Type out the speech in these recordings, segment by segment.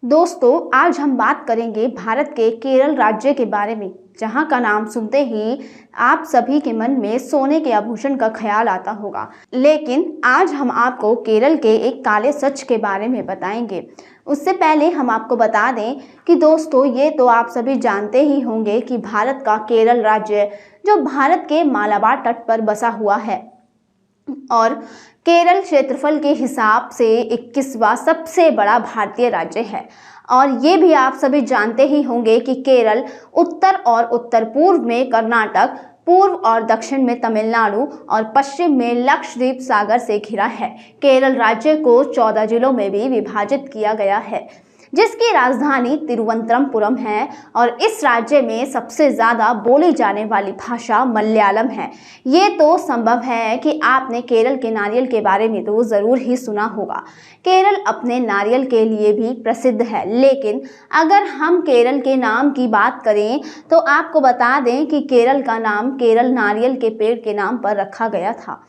दोस्तों, आज हम बात करेंगे भारत के केरल राज्य के बारे में, जहां का नाम सुनते ही आप सभी के मन में सोने के आभूषण का ख्याल आता होगा। लेकिन आज हम आपको केरल के एक काले सच के बारे में बताएंगे। उससे पहले हम आपको बता दें कि दोस्तों, ये तो आप सभी जानते ही होंगे कि भारत का केरल राज्य जो भारत के मालाबार तट पर बसा हुआ है और केरल क्षेत्रफल के हिसाब से 21वां सबसे बड़ा भारतीय राज्य है। और ये भी आप सभी जानते ही होंगे कि केरल उत्तर और उत्तर पूर्व में कर्नाटक, पूर्व और दक्षिण में तमिलनाडु और पश्चिम में लक्षद्वीप सागर से घिरा है। केरल राज्य को 14 जिलों में भी विभाजित किया गया है, जिसकी राजधानी तिरुवनंतपुरम है और इस राज्य में सबसे ज़्यादा बोली जाने वाली भाषा मलयालम है। ये तो संभव है कि आपने केरल के नारियल के बारे में तो ज़रूर ही सुना होगा। केरल अपने नारियल के लिए भी प्रसिद्ध है, लेकिन अगर हम केरल के नाम की बात करें तो आपको बता दें कि केरल का नाम केरल नारियल के पेड़ के नाम पर रखा गया था,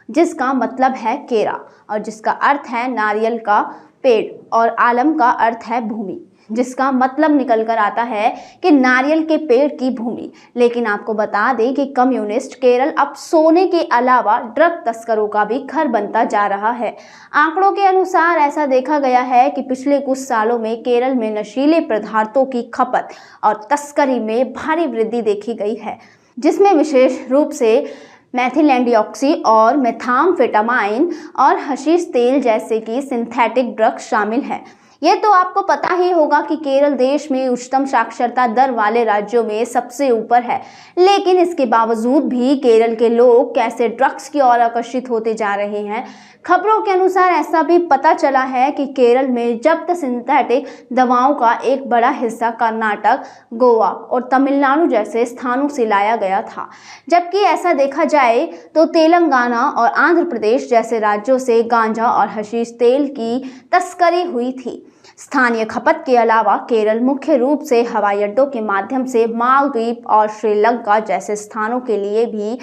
जिसका मतलब है केरा और जिसका अर्थ है नारियल का पेड़, और आलम का अर्थ है भूमि, जिसका मतलब निकल कर आता है कि नारियल के पेड़ की भूमि। लेकिन आपको बता दें कि कम्युनिस्ट केरल अब सोने के अलावा ड्रग तस्करों का भी घर बनता जा रहा है। आंकड़ों के अनुसार ऐसा देखा गया है कि पिछले कुछ सालों में केरल में नशीले पदार्थों की खपत और तस्करी में भारी वृद्धि देखी गई है, जिसमें विशेष रूप से मेथिलेंडिऑक्सी और मेथाम्फेटामाइन और हशीश तेल जैसे कि सिंथेटिक ड्रग्स शामिल हैं। ये तो आपको पता ही होगा कि केरल देश में उच्चतम साक्षरता दर वाले राज्यों में सबसे ऊपर है, लेकिन इसके बावजूद भी केरल के लोग कैसे ड्रग्स की ओर आकर्षित होते जा रहे हैं। खबरों के अनुसार ऐसा भी पता चला है कि केरल में जब्त सिंथेटिक दवाओं का एक बड़ा हिस्सा कर्नाटक, गोवा और तमिलनाडु जैसे स्थानों से लाया गया था, जबकि ऐसा देखा जाए तो तेलंगाना और आंध्र प्रदेश जैसे राज्यों से गांजा और हशीश तेल की तस्करी हुई थी। स्थानीय खपत के अलावा केरल मुख्य रूप से हवाई अड्डों के माध्यम से मालदीव और श्रीलंका जैसे स्थानों के लिए भी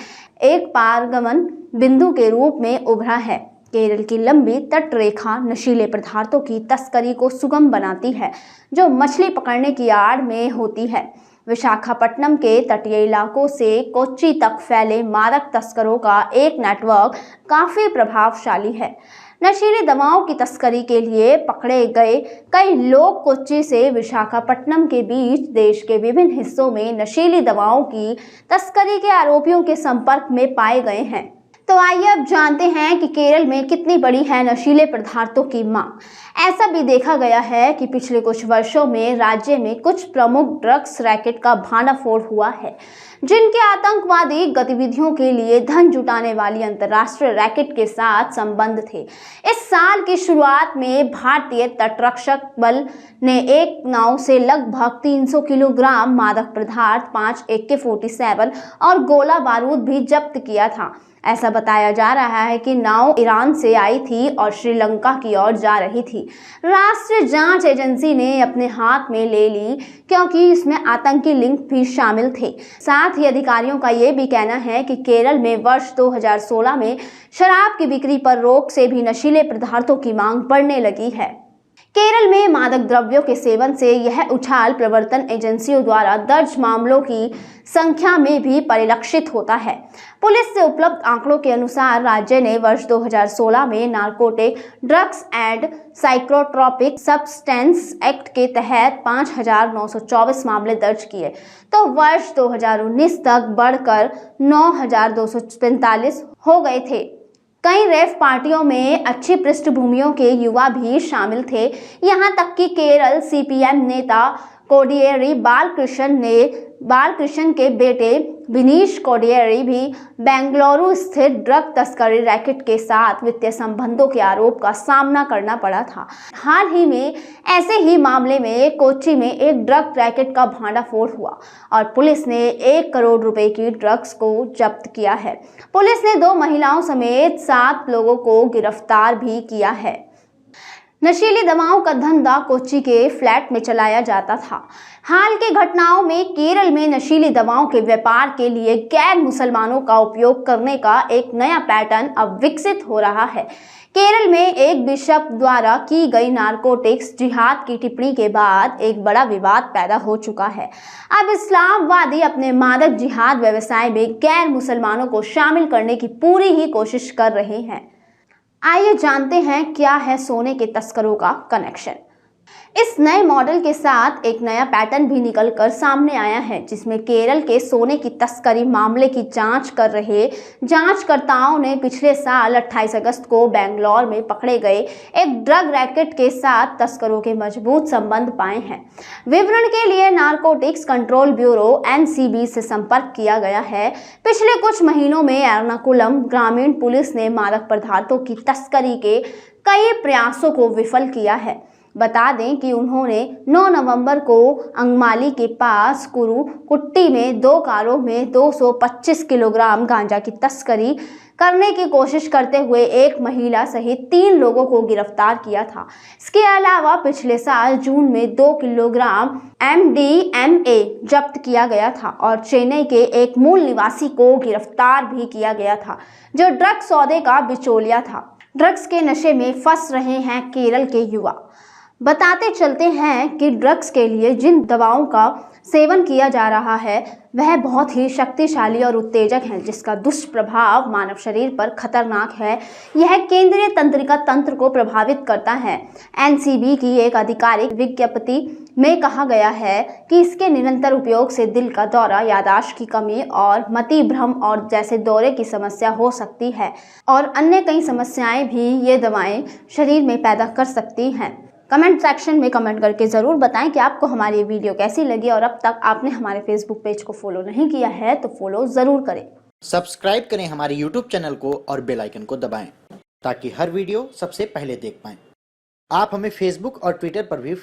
एक पारगमन बिंदु के रूप में उभरा है। केरल की लंबी तट रेखा नशीले पदार्थों की तस्करी को सुगम बनाती है, जो मछली पकड़ने की आड़ में होती है। विशाखापट्टनम के तटीय इलाकों से कोच्चि तक फैले मादक तस्करों का एक नेटवर्क काफी प्रभावशाली है। नशीली दवाओं की तस्करी के लिए पकड़े गए कई लोग कोच्चि से विशाखापट्टनम के बीच देश के विभिन्न हिस्सों में नशीली दवाओं की तस्करी के आरोपियों के संपर्क में पाए गए हैं। तो आइए अब जानते हैं कि केरल में कितनी बड़ी है नशीले पदार्थों की मांग। ऐसा भी देखा गया है कि पिछले कुछ वर्षों में राज्य में कुछ प्रमुख ड्रग्स रैकेट का भांडाफोड़ हुआ है, जिनके आतंकवादी गतिविधियों के लिए धन जुटाने वाली अंतर्राष्ट्रीय रैकेट के साथ संबंध थे। इस साल की शुरुआत में भारतीय तटरक्षक बल ने एक नाव से लगभग 300 किलोग्राम मादक पदार्थ, 5 AK-47 और गोला बारूद भी जब्त किया था। ऐसा बताया जा रहा है कि नाव ईरान से आई थी और श्रीलंका की ओर जा रही थी। राष्ट्रीय जांच एजेंसी ने अपने हाथ में ले ली, क्योंकि इसमें आतंकी लिंक भी शामिल थे। साथ ही अधिकारियों का ये भी कहना है कि केरल में वर्ष 2016 में शराब की बिक्री पर रोक से भी नशीले पदार्थों की मांग बढ़ने लगी है। केरल में मादक द्रव्यों के सेवन से यह उछाल प्रवर्तन एजेंसियों द्वारा दर्ज मामलों की संख्या में भी परिलक्षित होता है। पुलिस से उपलब्ध आंकड़ों के अनुसार राज्य ने वर्ष 2016 में narcotic drugs and psychotropic substance act के तहत 5,924 मामले दर्ज किए, तो वर्ष 2019 तक बढ़कर 9,245 हो गए थे। कई रेव पार्टियों में अच्छी पृष्ठभूमियों के युवा भी शामिल थे। यहाँ तक कि केरल CPM नेता कोडियेरी बालकृष्ण के बेटे विनीश कोडियेरी भी बेंगलुरु स्थित ड्रग तस्करी रैकेट के साथ वित्तीय संबंधों के आरोप का सामना करना पड़ा था। हाल ही में ऐसे ही मामले में कोच्चि में एक ड्रग रैकेट का भांडाफोड़ हुआ और पुलिस ने 1 करोड़ रुपए की ड्रग्स को जब्त किया है। पुलिस ने 2 महिलाओं समेत 7 लोगों को गिरफ्तार भी किया है। नशीली दवाओं का धंधा कोच्चि के फ्लैट में चलाया जाता था। हाल की घटनाओं में केरल में नशीली दवाओं के व्यापार के लिए गैर मुसलमानों का उपयोग करने का एक नया पैटर्न अब विकसित हो रहा है। केरल में एक बिशप द्वारा की गई नारकोटिक्स जिहाद की टिप्पणी के बाद एक बड़ा विवाद पैदा हो चुका है। अब इस्लामवादी अपने मादक जिहाद व्यवसाय में गैर मुसलमानों को शामिल करने की पूरी ही कोशिश कर रहे हैं। आइए जानते हैं क्या है सोने के तस्करों का कनेक्शन। इस नए मॉडल के साथ एक नया पैटर्न भी निकलकर सामने आया है, जिसमें केरल के सोने की तस्करी मामले की जांच कर रहे जांचकर्ताओं ने पिछले साल 28 अगस्त को बेंगलौर में पकड़े गए एक ड्रग रैकेट के साथ तस्करों के मजबूत संबंध पाए हैं। विवरण के लिए नारकोटिक्स कंट्रोल ब्यूरो (NCB) से संपर्क किया गया है। पिछले कुछ महीनों में एर्नाकुलम ग्रामीण पुलिस ने मादक पदार्थों की तस्करी के कई प्रयासों को विफल किया है। बता दें कि उन्होंने 9 नवंबर को अंगमाली के पास कुरुकुट्टी में 2 कारों में 225 किलोग्राम गांजा की तस्करी करने की कोशिश करते हुए एक महिला सहित 3 लोगों को गिरफ्तार किया था। इसके अलावा पिछले साल जून में 2 किलोग्राम MDMA जब्त किया गया था और चेन्नई के एक मूल निवासी को गिरफ्तार भी किया गया था, जो ड्रग सौदे का बिचौलिया था। ड्रग्स के नशे में फंस रहे हैं केरल के युवा। बताते चलते हैं कि ड्रग्स के लिए जिन दवाओं का सेवन किया जा रहा है वह बहुत ही शक्तिशाली और उत्तेजक है, जिसका दुष्प्रभाव मानव शरीर पर खतरनाक है। यह केंद्रीय तंत्रिका तंत्र को प्रभावित करता है। NCB की एक आधिकारिक विज्ञप्ति में कहा गया है कि इसके निरंतर उपयोग से दिल का दौरा, याददाश्त की कमी और मति भ्रम और जैसे दौरे की समस्या हो सकती है और अन्य कई समस्याएं भी ये दवाएं शरीर में पैदा कर सकती हैं। कमेंट सेक्शन में कमेंट करके ज़रूर बताएं कि आपको हमारी वीडियो कैसी लगी और अब तक आपने हमारे फेसबुक पेज को फॉलो नहीं किया है तो फॉलो ज़रूर करें। सब्सक्राइब करें हमारे यूट्यूब चैनल को और बेल आइकन को दबाएं ताकि हर वीडियो सबसे पहले देख पाएं। आप हमें फेसबुक और ट्विटर पर भी